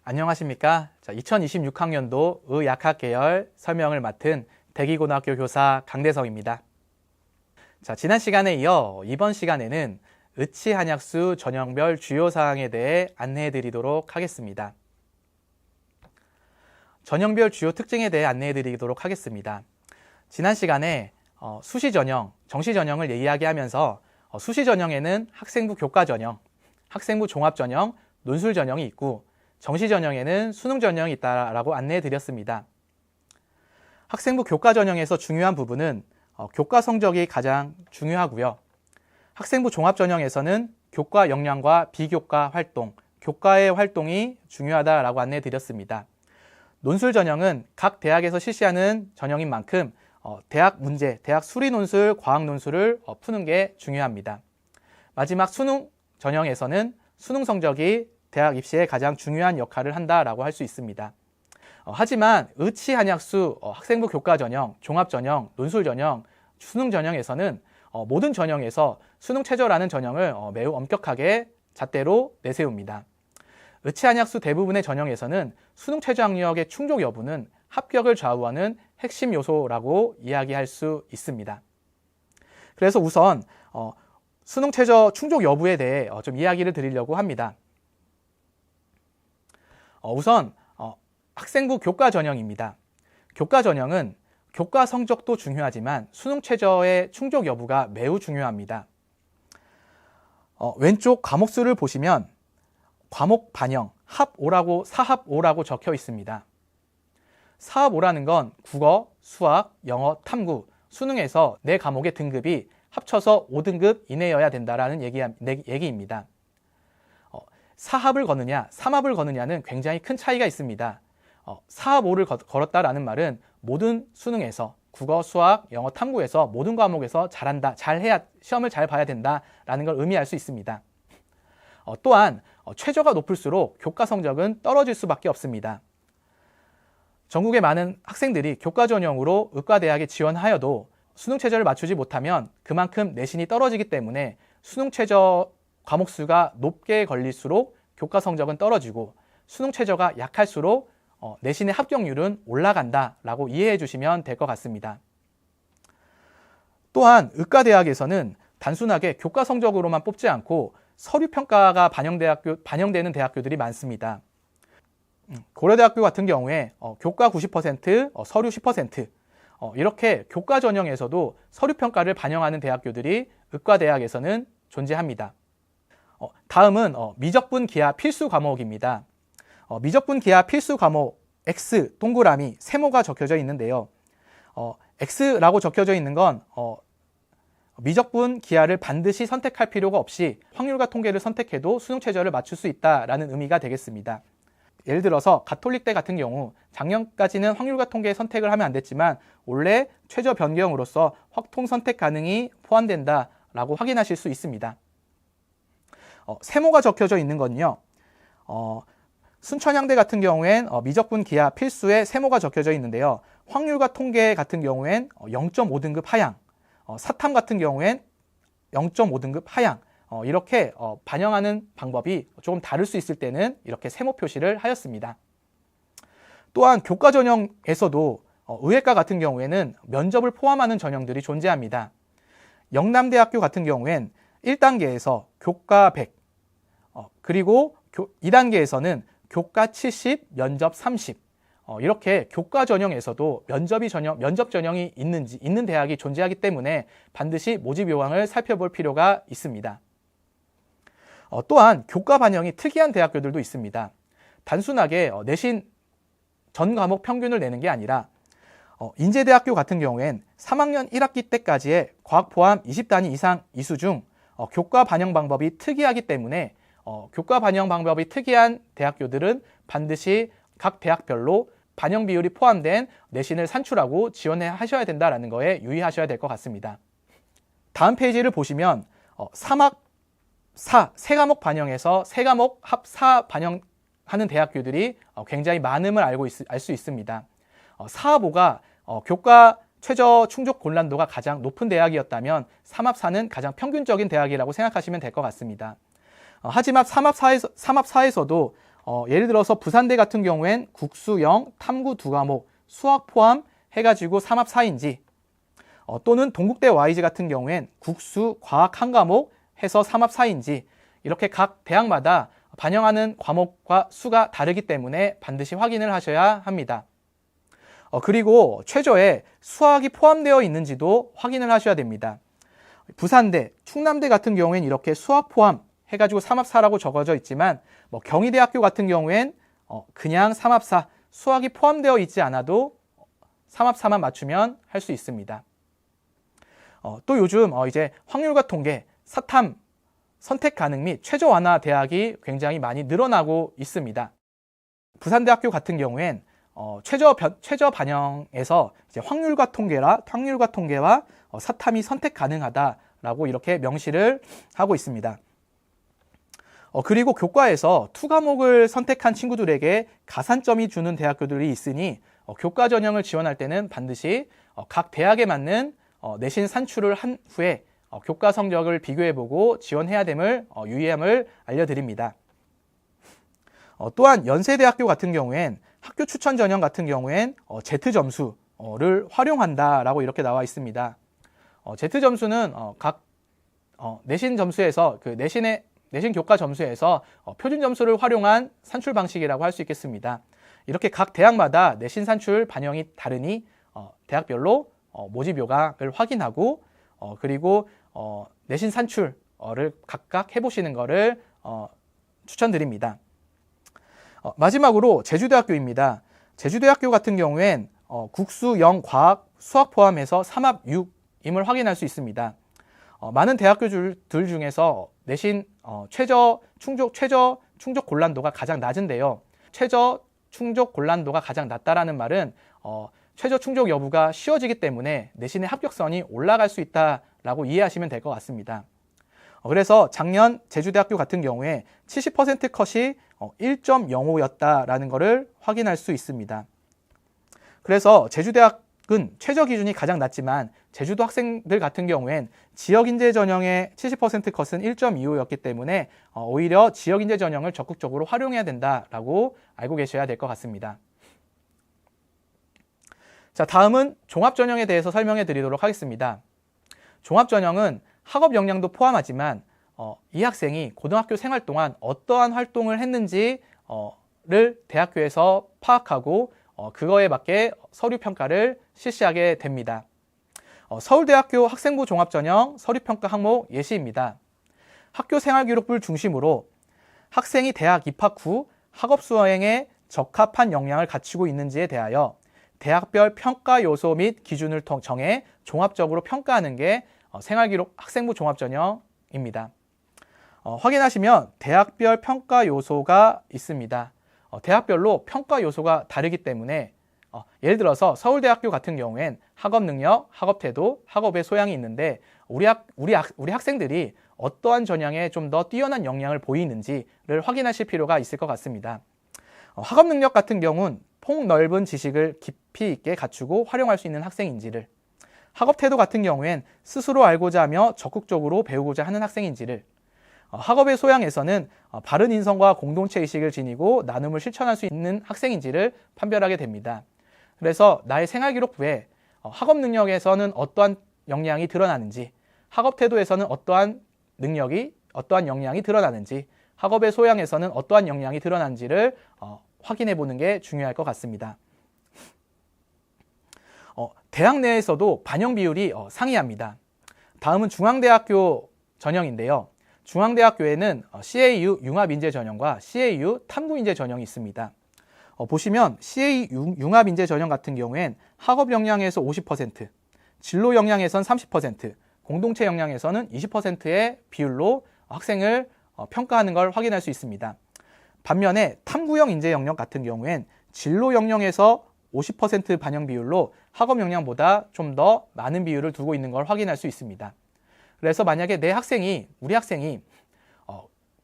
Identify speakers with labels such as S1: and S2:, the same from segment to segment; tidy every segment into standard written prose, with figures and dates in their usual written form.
S1: 안녕하십니까? 2026학년도 의약학 계열 설명을 맡은 대기고등학교 교사 강대성입니다. 지난 시간에 이어 이번 시간에는 의치한약수 전형별 주요 사항에 대해 안내해 드리도록 하겠습니다. 전형별 주요 특징에 대해 안내해 드리도록 하겠습니다. 지난 시간에 수시 전형, 정시 전형을 이야기하면서 수시 전형에는 학생부 교과 전형, 학생부 종합 전형, 논술 전형이 있고 정시 전형에는 수능 전형이 있다라고 안내해 드렸습니다. 학생부 교과 전형에서 중요한 부분은 교과 성적이 가장 중요하고요. 학생부 종합 전형에서는 교과 역량과 비교과 활동, 교과의 활동이 중요하다라고 안내해 드렸습니다. 논술 전형은 각 대학에서 실시하는 전형인 만큼 대학 문제, 대학 수리 논술, 과학 논술을 푸는 게 중요합니다. 마지막 수능 전형에서는 수능 성적이 대학 입시에 가장 중요한 역할을 한다라고 할 수 있습니다. 하지만 의치한약수 학생부 교과 전형, 종합 전형, 논술 전형, 수능 전형에서는 모든 전형에서 수능 최저라는 전형을 매우 엄격하게 잣대로 내세웁니다. 의치한약수 대부분의 전형에서는 수능 최저 학력의 충족 여부는 합격을 좌우하는 핵심 요소라고 이야기할 수 있습니다. 그래서 우선 수능 최저 충족 여부에 대해 좀 이야기를 드리려고 합니다. 우선 학생부 교과 전형입니다. 교과 전형은 교과 성적도 중요하지만 수능 최저의 충족 여부가 매우 중요합니다. 왼쪽 과목수를 보시면 과목 반영, 합 5라고 사합 5라고 적혀 있습니다. 사합 5라는 건 국어, 수학, 영어, 탐구, 수능에서 4과목의 등급이 합쳐서 5등급 이내여야 된다라는 얘기입니다. 사합을 거느냐, 삼합을 거느냐는 굉장히 큰 차이가 있습니다. 사합 5를 걸었다라는 말은 모든 수능에서 국어, 수학, 영어, 탐구에서 모든 과목에서 잘한다, 잘해야 시험을 잘 봐야 된다라는 걸 의미할 수 있습니다. 또한 최저가 높을수록 교과 성적은 떨어질 수밖에 없습니다. 전국의 많은 학생들이 교과 전형으로 의과대학에 지원하여도 수능 최저를 맞추지 못하면 그만큼 내신이 떨어지기 때문에 수능 최저 과목 수가 높게 걸릴수록 교과 성적은 떨어지고 수능 최저가 약할수록 내신의 합격률은 올라간다라고 이해해 주시면 될 것 같습니다. 또한 의과대학에서는 단순하게 교과 성적으로만 뽑지 않고 서류 평가가 반영되는 대학교들이 많습니다. 고려대학교 같은 경우에 교과 90%, 서류 10%, 이렇게 교과 전형에서도 서류 평가를 반영하는 대학교들이 의과대학에서는 존재합니다. 다음은 미적분 기하 필수 과목입니다. 미적분 기하 필수 과목 X 동그라미 세모가 적혀져 있는데요. X라고 적혀져 있는 건 미적분 기하를 반드시 선택할 필요가 없이 확률과 통계를 선택해도 수능 최저를 맞출 수 있다라는 의미가 되겠습니다. 예를 들어서 가톨릭대 같은 경우 작년까지는 확률과 통계 선택을 하면 안 됐지만 원래 최저 변경으로서 확통 선택 가능이 포함된다라고 확인하실 수 있습니다. 세모가 적혀져 있는 건요. 순천향대 같은 경우엔 미적분 기하 필수에 세모가 적혀져 있는데요. 확률과 통계 같은 경우엔 0.5등급 하향, 사탐 같은 경우엔 0.5등급 하향, 이렇게 반영하는 방법이 조금 다를 수 있을 때는 이렇게 세모 표시를 하였습니다. 또한 교과 전형에서도 의예과 같은 경우에는 면접을 포함하는 전형들이 존재합니다. 영남대학교 같은 경우엔 1단계에서 교과 100, 그리고 2단계에서는 교과 70, 면접 30, 이렇게 교과 전형에서도 면접 전형이 있는 대학이 존재하기 때문에 반드시 모집 요강을 살펴볼 필요가 있습니다. 또한 교과 반영이 특이한 대학교들도 있습니다. 단순하게 내신 전 과목 평균을 내는 게 아니라 인제대학교 같은 경우엔 3학년 1학기 때까지의 과학 포함 20단위 이상 이수 중 교과 반영 방법이 특이하기 때문에 교과 반영 방법이 특이한 대학교들은 반드시 각 대학별로 반영 비율이 포함된 내신을 산출하고 지원하셔야 된다는 거에 유의하셔야 될 것 같습니다. 다음 페이지를 보시면 3학 4, 3과목 반영에서 3과목 합 4 반영하는 대학교들이 굉장히 많음을 알 수 있습니다. 사합5가 교과 최저 충족 곤란도가 가장 높은 대학이었다면 3합4는 가장 평균적인 대학이라고 생각하시면 될 것 같습니다. 하지만 3합4에서도 예를 들어서 부산대 같은 경우엔 국수 0, 탐구 2과목, 수학 포함 해가지고 3합 4인지, 또는 동국대 YG 같은 경우엔 국수, 과학 1과목 해서 3합 4인지, 이렇게 각 대학마다 반영하는 과목과 수가 다르기 때문에 반드시 확인을 하셔야 합니다. 그리고 최저에 수학이 포함되어 있는지도 확인을 하셔야 됩니다. 부산대, 충남대 같은 경우엔 이렇게 수학 포함 해가지고 3합 4라고 적어져 있지만 경희대학교 같은 경우엔 그냥 3합 4, 수학이 포함되어 있지 않아도 3합 4만 맞추면 할 수 있습니다. 또 요즘 이제 확률과 통계, 사탐 선택 가능 및 최저 완화 대학이 굉장히 많이 늘어나고 있습니다. 부산대학교 같은 경우엔 최저 반영에서 이제 확률과 통계와 사탐이 선택 가능하다라고 이렇게 명시를 하고 있습니다. 그리고 교과에서 2과목을 선택한 친구들에게 가산점이 주는 대학교들이 있으니 교과 전형을 지원할 때는 반드시 각 대학에 맞는 내신 산출을 한 후에 교과 성적을 비교해보고 지원해야 됨을 유의함을 알려드립니다. 또한 연세대학교 같은 경우엔 학교 추천 전형 같은 경우엔 Z점수를 활용한다라고 이렇게 나와 있습니다. Z점수는 각 내신 점수에서 내신 교과 점수에서 표준 점수를 활용한 산출 방식이라고 할 수 있겠습니다. 이렇게 각 대학마다 내신 산출 반영이 다르니 대학별로 모집 요강을 확인하고 그리고 내신 산출을 각각 해보시는 것을 추천드립니다. 마지막으로 제주대학교입니다. 제주대학교 같은 경우엔 국수 0, 과학, 수학 포함해서 3합 6임을 확인할 수 있습니다. 많은 대학교들 중에서 내신 최저 충족 곤란도가 가장 낮은데요. 최저 충족 곤란도가 가장 낮다라는 말은 최저 충족 여부가 쉬워지기 때문에 내신의 합격선이 올라갈 수 있다라고 이해하시면 될 것 같습니다. 그래서 작년 제주대학교 같은 경우에 70% 컷이 1.05였다라는 것을 확인할 수 있습니다. 그래서 제주대학은 최저 기준이 가장 낮지만 제주도 학생들 같은 경우엔 지역인재 전형의 70% 컷은 1.25였기 때문에 오히려 지역인재 전형을 적극적으로 활용해야 된다라고 알고 계셔야 될 것 같습니다. 자, 다음은 종합전형에 대해서 설명해 드리도록 하겠습니다. 종합전형은 학업 역량도 포함하지만 이 학생이 고등학교 생활 동안 어떠한 활동을 했는지를 대학교에서 파악하고 그거에 맞게 서류평가를 실시하게 됩니다. 서울대학교 학생부 종합전형 서류평가 항목 예시입니다. 학교 생활기록부를 중심으로 학생이 대학 입학 후 학업 수행에 적합한 역량을 갖추고 있는지에 대하여 대학별 평가 요소 및 기준을 정해 종합적으로 평가하는 게 생활기록 학생부 종합전형입니다. 확인하시면 대학별 평가 요소가 있습니다. 대학별로 평가 요소가 다르기 때문에 예를 들어서 서울대학교 같은 경우엔 학업 능력, 학업 태도, 학업의 소양이 있는데 우리 학생들이 어떠한 전형에 좀 더 뛰어난 역량을 보이는지를 확인하실 필요가 있을 것 같습니다. 학업 능력 같은 경우는 폭넓은 지식을 깊이 있게 갖추고 활용할 수 있는 학생인지를, 학업 태도 같은 경우엔 스스로 알고자 하며 적극적으로 배우고자 하는 학생인지를, 학업의 소양에서는 바른 인성과 공동체 의식을 지니고 나눔을 실천할 수 있는 학생인지를 판별하게 됩니다. 그래서 나의 생활기록부에 학업 능력에서는 어떠한 역량이 드러나는지, 학업 태도에서는 어떠한 역량이 드러나는지, 학업의 소양에서는 어떠한 역량이 드러나는지를 확인해 보는 게 중요할 것 같습니다. 대학 내에서도 반영 비율이 상이합니다. 다음은 중앙대학교 전형인데요. 중앙대학교에는 CAU 융합인재 전형과 CAU 탐구인재 전형이 있습니다. 보시면 CAU 융합인재 전형 같은 경우엔 학업 역량에서 50%, 진로 역량에선 30%, 공동체 역량에서는 20%의 비율로 학생을 평가하는 걸 확인할 수 있습니다. 반면에 탐구형 인재 영역 같은 경우엔 진로 역량에서 50% 반영 비율로 학업 역량보다 좀 더 많은 비율을 두고 있는 걸 확인할 수 있습니다. 그래서 만약에 우리 학생이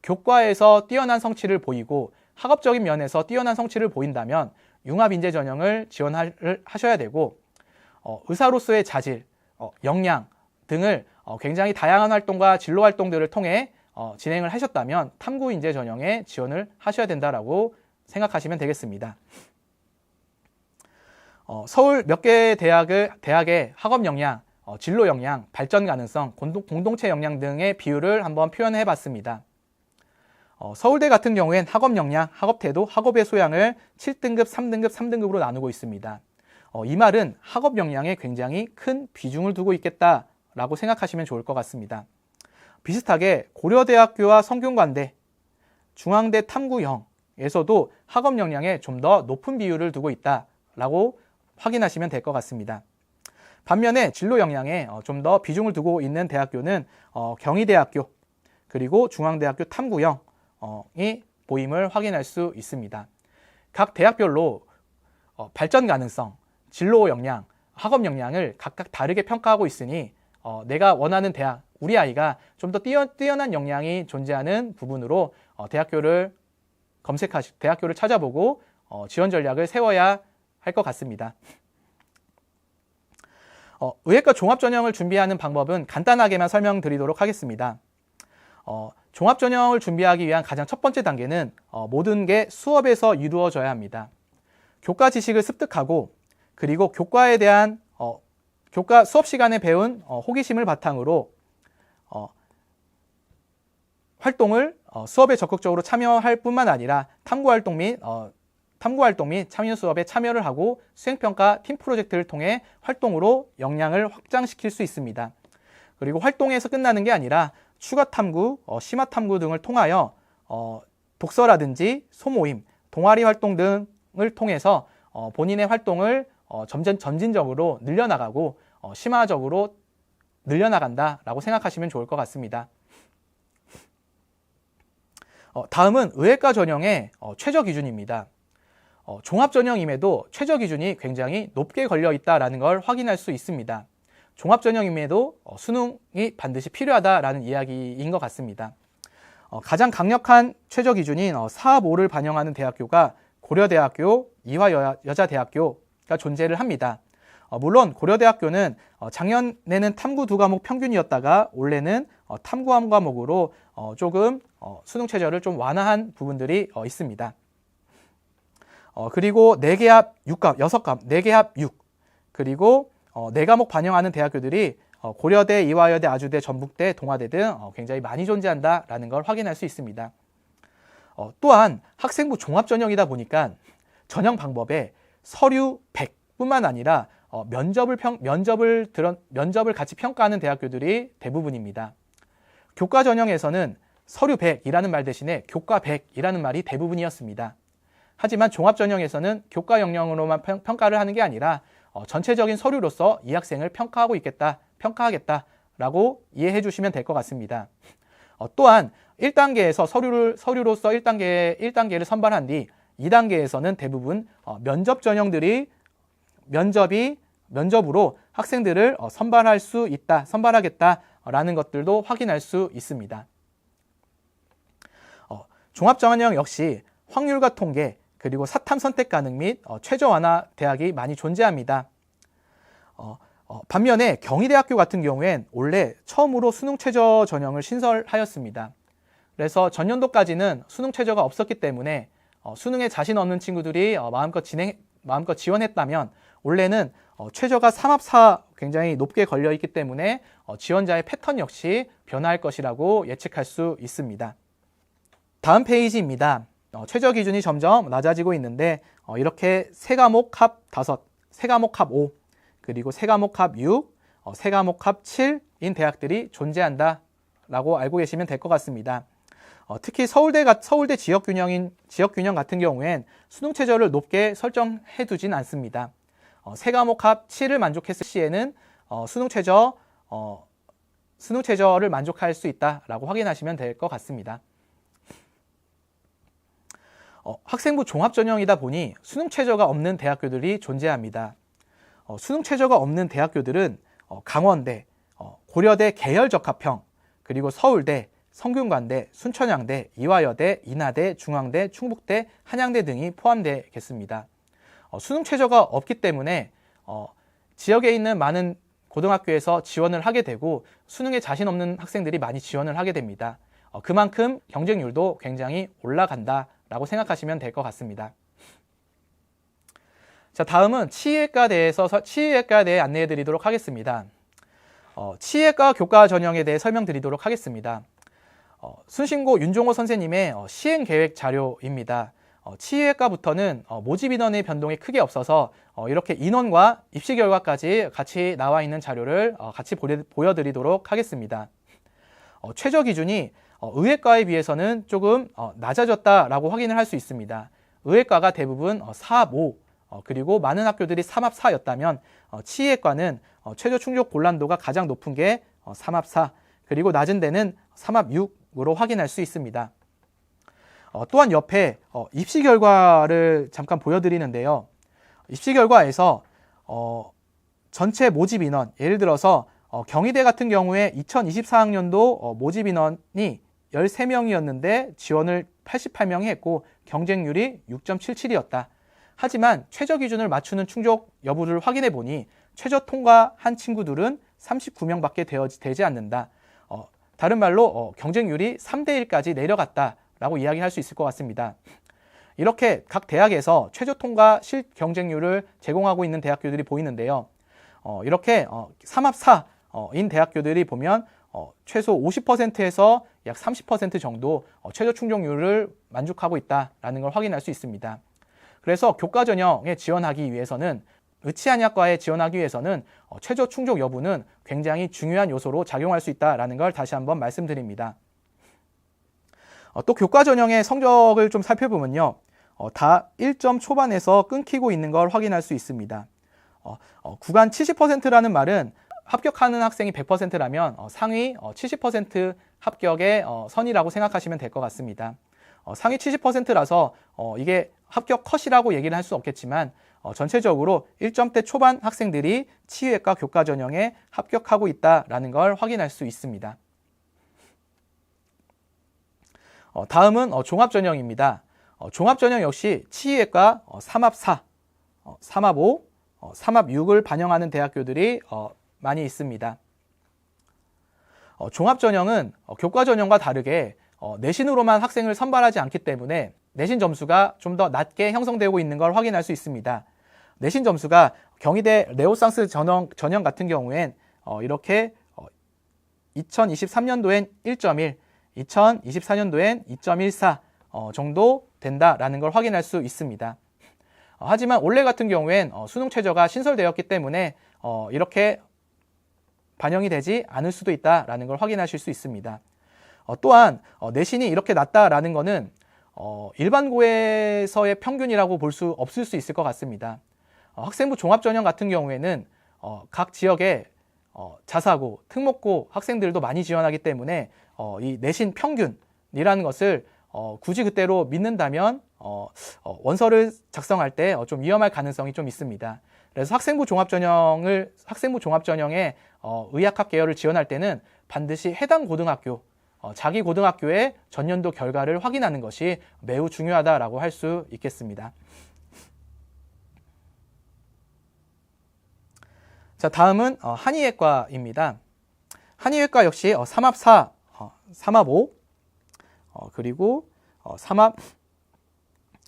S1: 교과에서 뛰어난 성취를 보이고 학업적인 면에서 뛰어난 성취를 보인다면 융합인재 전형을 지원하셔야 되고 의사로서의 자질, 역량 등을 굉장히 다양한 활동과 진로 활동들을 통해 진행을 하셨다면 탐구인재 전형에 지원을 하셔야 된다라고 생각하시면 되겠습니다. 서울 몇 개 대학의 학업 역량, 진로 역량, 발전 가능성, 공동체 역량 등의 비율을 한번 표현해 봤습니다. 서울대 같은 경우엔 학업 역량, 학업 태도, 학업의 소양을 7등급, 3등급, 3등급으로 나누고 있습니다. 이 말은 학업 역량에 굉장히 큰 비중을 두고 있겠다라고 생각하시면 좋을 것 같습니다. 비슷하게 고려대학교와 성균관대, 중앙대 탐구형에서도 학업 역량에 좀 더 높은 비율을 두고 있다라고 확인하시면 될 것 같습니다. 반면에 진로 역량에 좀 더 비중을 두고 있는 대학교는 경희대학교 그리고 중앙대학교 탐구형이 보임을 확인할 수 있습니다. 각 대학별로 발전 가능성, 진로 역량, 학업 역량을 각각 다르게 평가하고 있으니 내가 원하는 대학, 우리 아이가 좀 더 뛰어난 역량이 존재하는 부분으로 대학교를 찾아보고 지원 전략을 세워야 할 것 같습니다. 의예과 종합전형을 준비하는 방법은 간단하게만 설명드리도록 하겠습니다. 종합전형을 준비하기 위한 가장 첫 번째 단계는 모든 게 수업에서 이루어져야 합니다. 교과 지식을 습득하고 그리고 교과에 대한 교과 수업 시간에 배운 호기심을 바탕으로 활동을 수업에 적극적으로 참여할 뿐만 아니라 탐구 활동 및 참여 수업에 참여를 하고 수행평가 팀 프로젝트를 통해 활동으로 역량을 확장시킬 수 있습니다. 그리고 활동에서 끝나는 게 아니라 추가 탐구, 심화 탐구 등을 통하여 독서라든지 소모임, 동아리 활동 등을 통해서 본인의 활동을 점진적으로 늘려나가고 심화적으로 늘려나간다라고 생각하시면 좋을 것 같습니다. 다음은 의예과 전형의 최저 기준입니다. 종합 전형임에도 최저 기준이 굉장히 높게 걸려 있다는 걸 확인할 수 있습니다. 종합 전형임에도 수능이 반드시 필요하다라는 이야기인 것 같습니다. 가장 강력한 최저 기준인 4, 5를 반영하는 대학교가 고려대학교, 이화여자대학교가 존재를 합니다. 물론 고려대학교는 작년에는 탐구 2과목 평균이었다가 올해는 탐구 1과목으로 조금 수능 최저를 좀 완화한 부분들이 있습니다. 그리고 4개 합 6과목, 4개 합 6, 그리고 4과목 반영하는 대학교들이 고려대, 이화여대, 아주대, 전북대, 동아대 등 굉장히 많이 존재한다라는 걸 확인할 수 있습니다. 또한 학생부 종합전형이다 보니까 전형 방법에 서류 100뿐만 아니라 면접을 같이 평가하는 대학교들이 대부분입니다. 교과 전형에서는 서류 100이라는 말 대신에 교과 100이라는 말이 대부분이었습니다. 하지만 종합전형에서는 교과 역량으로만 평가를 하는 게 아니라 전체적인 서류로서 이 학생을 평가하겠다라고 이해해 주시면 될 것 같습니다. 또한 1단계에서 서류로서 1단계를 선발한 뒤 2단계에서는 대부분 면접 전형들이 면접으로 학생들을 선발하겠다라는 것들도 확인할 수 있습니다. 종합전형 역시 확률과 통계, 그리고 사탐 선택 가능 및 최저 완화 대학이 많이 존재합니다. 반면에 경희대학교 같은 경우엔 올해 처음으로 수능 최저 전형을 신설하였습니다. 그래서 전년도까지는 수능 최저가 없었기 때문에 수능에 자신 없는 친구들이 마음껏 지원했다면 올해는 최저가 3합4 굉장히 높게 걸려 있기 때문에 지원자의 패턴 역시 변화할 것이라고 예측할 수 있습니다. 다음 페이지입니다. 최저 기준이 점점 낮아지고 있는데 이렇게 3과목 합 5, 3과목 합 5, 그리고 3과목 합 6, 3과목 합 7인 대학들이 존재한다라고 알고 계시면 될 것 같습니다. 특히 서울대 지역균형 같은 경우엔 수능 최저를 높게 설정해 두진 않습니다. 3과목 합 7을 만족했을 시에는 수능 최저를 만족할 수 있다라고 확인하시면 될 것 같습니다. 학생부 종합전형이다 보니 수능 최저가 없는 대학교들이 존재합니다. 수능 최저가 없는 대학교들은 강원대, 고려대 계열적합형, 그리고 서울대, 성균관대, 순천향대, 이화여대, 인하대, 중앙대, 충북대, 한양대 등이 포함되겠습니다. 수능 최저가 없기 때문에 지역에 있는 많은 고등학교에서 지원을 하게 되고 수능에 자신 없는 학생들이 많이 지원을 하게 됩니다. 그만큼 경쟁률도 굉장히 올라간다라고 생각하시면 될 것 같습니다. 자, 다음은 치의학과에 대해 안내해 드리도록 하겠습니다. 치의학과 교과 전형에 대해 설명드리도록 하겠습니다. 순신고 윤종호 선생님의 시행계획 자료입니다. 치의학과부터는 모집 인원의 변동이 크게 없어서 이렇게 인원과 입시 결과까지 같이 나와 있는 자료를 같이 보여드리도록 하겠습니다. 최저 기준이 의예과에 비해서는 조금 낮아졌다라고 확인을 할 수 있습니다. 의예과가 대부분 4합 5, 그리고 많은 학교들이 3합 4였다면 치의학과는 최저 충족 곤란도가 가장 높은 게 3합 4, 그리고 낮은 데는 3합 6으로 확인할 수 있습니다. 또한 옆에 입시 결과를 잠깐 보여드리는데요. 입시 결과에서 전체 모집 인원, 예를 들어서 경희대 같은 경우에 2024학년도 모집 인원이 13명이었는데 지원을 88명이 했고 경쟁률이 6.77이었다. 하지만 최저 기준을 맞추는 충족 여부를 확인해 보니 최저 통과한 친구들은 39명밖에 되지 않는다. 다른 말로 경쟁률이 3대1까지 내려갔다라고 이야기할 수 있을 것 같습니다. 이렇게 각 대학에서 최저 통과 실 경쟁률을 제공하고 있는 대학교들이 보이는데요. 이렇게 3합 4인 대학교들이 보면 최소 50%에서 약 30% 정도 최저 충족률을 만족하고 있다는 걸 확인할 수 있습니다. 그래서 교과 전형에 지원하기 위해서는 의치한의학과에 지원하기 위해서는 최저 충족 여부는 굉장히 중요한 요소로 작용할 수 있다는 걸 다시 한번 말씀드립니다. 또 교과 전형의 성적을 좀 살펴보면요. 다 1점 초반에서 끊기고 있는 걸 확인할 수 있습니다. 구간 70%라는 말은 합격하는 학생이 100%라면 상위 70% 합격의 선이라고 생각하시면 될 것 같습니다. 상위 70%라서 이게 합격 컷이라고 얘기를 할 수 없겠지만 전체적으로 1점대 초반 학생들이 치의학과 교과 전형에 합격하고 있다는 걸 확인할 수 있습니다. 다음은 종합 전형입니다. 종합 전형 역시 치의학과 3합 4, 3합 5, 3합 6을 반영하는 대학교들이 많이 있습니다. 종합 전형은 교과 전형과 다르게 내신으로만 학생을 선발하지 않기 때문에 내신 점수가 좀 더 낮게 형성되고 있는 걸 확인할 수 있습니다. 내신 점수가 경희대 네오상스 전형 같은 경우엔 이렇게 2023년도엔 1.1, 2024년도엔 2.14 정도 된다라는 걸 확인할 수 있습니다. 하지만 올해 같은 경우엔 수능 최저가 신설되었기 때문에 이렇게 반영이 되지 않을 수도 있다라는 걸 확인하실 수 있습니다. 또한 내신이 이렇게 낮다라는 것은 일반고에서의 평균이라고 볼 수 없을 수 있을 것 같습니다. 학생부 종합전형 같은 경우에는 각 지역에 자사고, 특목고 학생들도 많이 지원하기 때문에 이 내신 평균이라는 것을 굳이 그대로 믿는다면 원서를 작성할 때 좀 위험할 가능성이 좀 있습니다. 그래서 학생부 종합전형에 의학학 계열을 지원할 때는 반드시 해당 고등학교, 자기 고등학교의 전년도 결과를 확인하는 것이 매우 중요하다라고 할 수 있겠습니다. 자, 다음은 한의학과입니다. 한의학과 역시 3합 4, 3합 5, 그리고 3합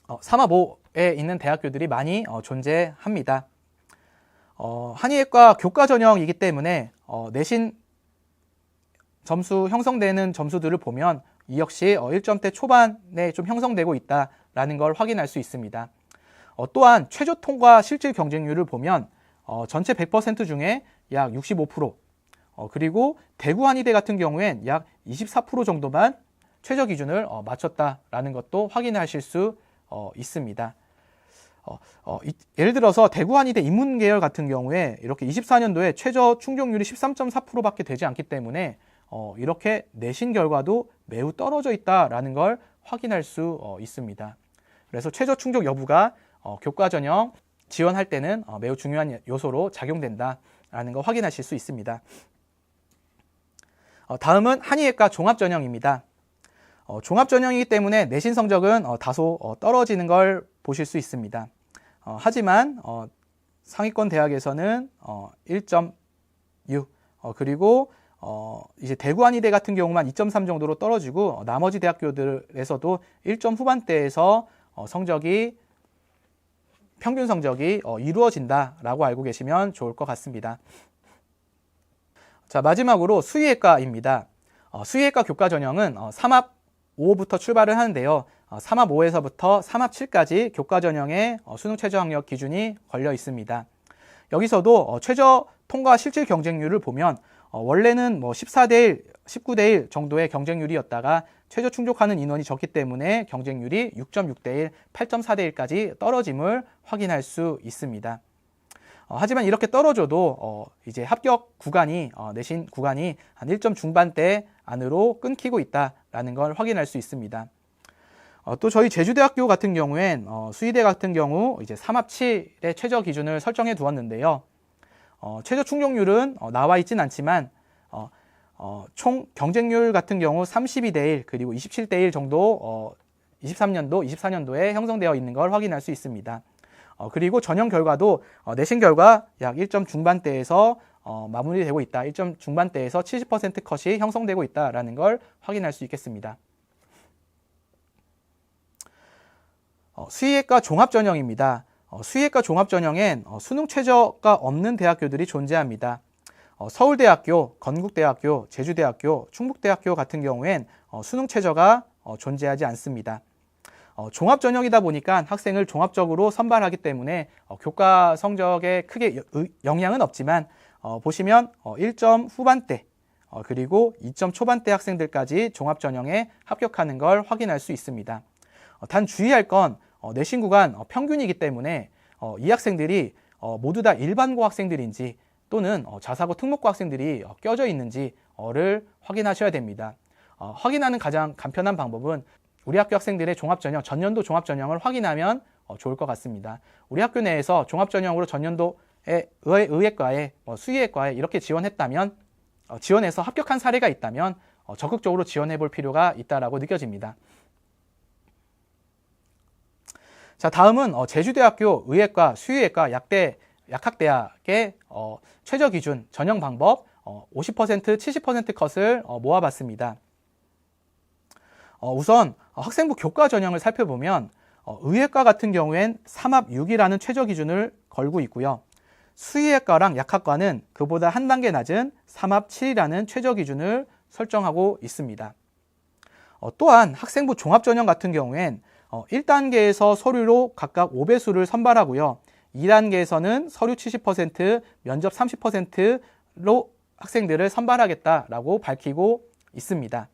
S1: 5에 있는 대학교들이 많이 존재합니다. 한의학과 교과 전형이기 때문에 내신 점수 형성되는 점수들을 보면 이 역시 1점대 초반에 좀 형성되고 있다라는 걸 확인할 수 있습니다. 또한 최저 통과 실질 경쟁률을 보면 전체 100% 중에 약 65%, 그리고 대구 한의대 같은 경우엔 약 24% 정도만 최저 기준을 맞췄다라는 것도 확인하실 수 있습니다. 예를 들어서 대구 한의대 인문계열 같은 경우에 이렇게 24년도에 최저 충족률이 13.4%밖에 되지 않기 때문에 이렇게 내신 결과도 매우 떨어져 있다라는 걸 확인할 수 있습니다. 그래서 최저 충족 여부가 교과 전형 지원할 때는 매우 중요한 요소로 작용된다라는 걸 확인하실 수 있습니다. 다음은 한의학과 종합전형입니다. 종합전형이기 때문에 내신 성적은 다소 떨어지는 걸 보실 수 있습니다. 하지만 상위권 대학에서는 1.6, 그리고 이제 대구한의대 같은 경우만 2.3 정도로 떨어지고 나머지 대학교들에서도 1점 후반대에서 성적이 평균 성적이 이루어진다라고 알고 계시면 좋을 것 같습니다. 자, 마지막으로 수의학과입니다. 수의학과 교과 전형은 3합 5부터 출발을 하는데요. 3합 5에서부터 3합 7까지 교과 전형의 수능 최저 학력 기준이 걸려 있습니다. 여기서도 최저 통과 실질 경쟁률을 보면 원래는 14대 1, 19대 1 정도의 경쟁률이었다가 최저 충족하는 인원이 적기 때문에 경쟁률이 6.6대 1, 8.4대 1까지 떨어짐을 확인할 수 있습니다. 하지만 이렇게 떨어져도 이제 합격 구간이 내신 구간이 한 1점 중반대 안으로 끊기고 있다라는 걸 확인할 수 있습니다. 또 저희 제주대학교 같은 경우엔 수의대 같은 경우 이제 3합 7의 최저 기준을 설정해 두었는데요. 최저 충족률은 나와 있진 않지만 총 경쟁률 같은 경우 32대 1 그리고 27대 1 정도 23년도, 24년도에 형성되어 있는 걸 확인할 수 있습니다. 그리고 전형 결과도 내신 결과 약 1점 중반대에서 마무리되고 있다. 1점 중반대에서 70% 컷이 형성되고 있다라는 걸 확인할 수 있겠습니다. 수의학과 종합전형입니다. 수의학과 종합전형엔 수능 최저가 없는 대학교들이 존재합니다. 서울대학교, 건국대학교, 제주대학교, 충북대학교 같은 경우엔 수능 최저가 존재하지 않습니다. 종합전형이다 보니까 학생을 종합적으로 선발하기 때문에 교과 성적에 크게 영향은 없지만 보시면 1점 후반대 그리고 2점 초반대 학생들까지 종합전형에 합격하는 걸 확인할 수 있습니다. 단 주의할 건 내신 구간 평균이기 때문에 이 학생들이 모두 다 일반고 학생들인지 또는 자사고 특목고 학생들이 껴져 있는지를 확인하셔야 됩니다. 확인하는 가장 간편한 방법은 우리 학교 학생들의 종합전형, 전년도 종합전형을 확인하면 좋을 것 같습니다. 우리 학교 내에서 종합전형으로 전년도에 의예과에 수의학과에 이렇게 지원했다면 지원해서 합격한 사례가 있다면 적극적으로 지원해 볼 필요가 있다라고 느껴집니다. 자, 다음은 제주대학교 의예과, 수의학과 약학대학의 최저 기준, 전형 방법 50%, 70% 컷을 모아봤습니다. 우선 학생부 교과 전형을 살펴보면 의예과 같은 경우엔 3합 6이라는 최저 기준을 걸고 있고요. 수의학과랑 약학과는 그보다 한 단계 낮은 3합 7이라는 최저 기준을 설정하고 있습니다. 또한 학생부 종합전형 같은 경우엔 1단계에서 서류로 각각 5배수를 선발하고요. 2단계에서는 서류 70%, 면접 30%로 학생들을 선발하겠다라고 밝히고 있습니다.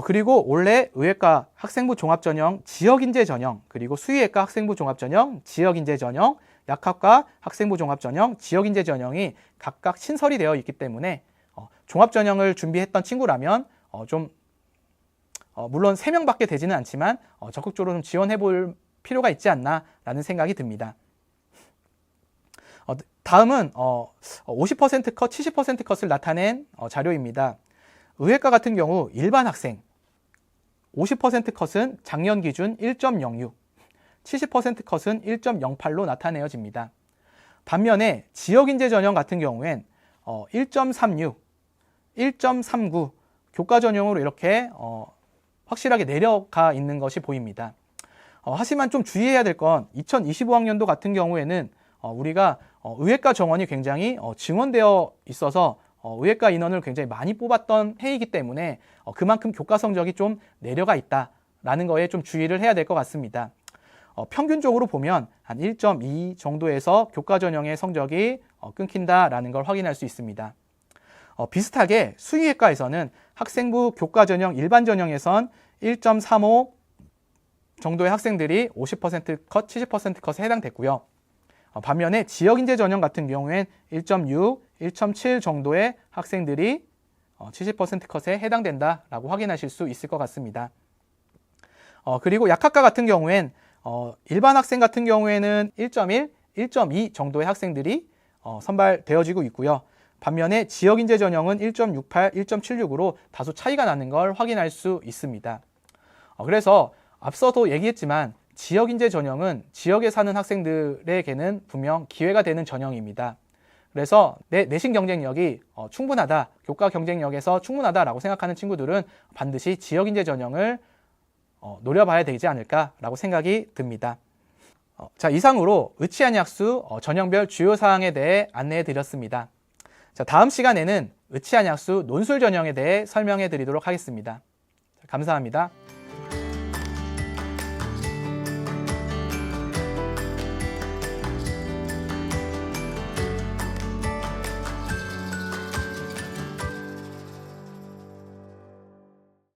S1: 그리고 올해 의예과 학생부 종합전형, 지역인재 전형, 그리고 수의학과 학생부 종합전형, 지역인재 전형, 약학과 학생부 종합전형, 지역인재 전형이 각각 신설이 되어 있기 때문에 종합전형을 준비했던 친구라면 물론 3명밖에 되지는 않지만 적극적으로 좀 지원해 볼 필요가 있지 않나라는 생각이 듭니다. 다음은 50% 컷, 70% 컷을 나타낸 자료입니다. 의예과 같은 경우 일반 학생 50% 컷은 작년 기준 1.06, 70% 컷은 1.08로 나타내어집니다. 반면에 지역인재 전형 같은 경우엔 1.36, 1.39 교과 전형으로 이렇게 확실하게 내려가 있는 것이 보입니다. 하지만 좀 주의해야 될 건 2025학년도 같은 경우에는 우리가 의예과 정원이 굉장히 증원되어 있어서 의예과 인원을 굉장히 많이 뽑았던 해이기 때문에 그만큼 교과 성적이 좀 내려가 있다라는 거에 좀 주의를 해야 될 것 같습니다. 평균적으로 보면 한 1.2 정도에서 교과 전형의 성적이 끊긴다라는 걸 확인할 수 있습니다. 비슷하게 수의학과에서는 학생부 교과 전형 일반 전형에선 1.35 정도의 학생들이 50% 컷, 70% 컷에 해당됐고요. 반면에 지역인재 전형 같은 경우엔 1.6, 1.7 정도의 학생들이 70% 컷에 해당된다라고 확인하실 수 있을 것 같습니다. 그리고 약학과 같은 경우엔 일반 학생 같은 경우에는 1.1, 1.2 정도의 학생들이 선발되어지고 있고요. 반면에 지역인재 전형은 1.68, 1.76으로 다소 차이가 나는 걸 확인할 수 있습니다. 그래서 앞서도 얘기했지만 지역인재 전형은 지역에 사는 학생들에게는 분명 기회가 되는 전형입니다. 그래서 내신 경쟁력이 충분하다, 교과 경쟁력에서 충분하다라고 생각하는 친구들은 반드시 지역인재 전형을 노려봐야 되지 않을까라고 생각이 듭니다. 자, 이상으로 의치안약수 전형별 주요 사항에 대해 안내해 드렸습니다. 자, 다음 시간에는 의치안약수 논술 전형에 대해 설명해 드리도록 하겠습니다. 감사합니다.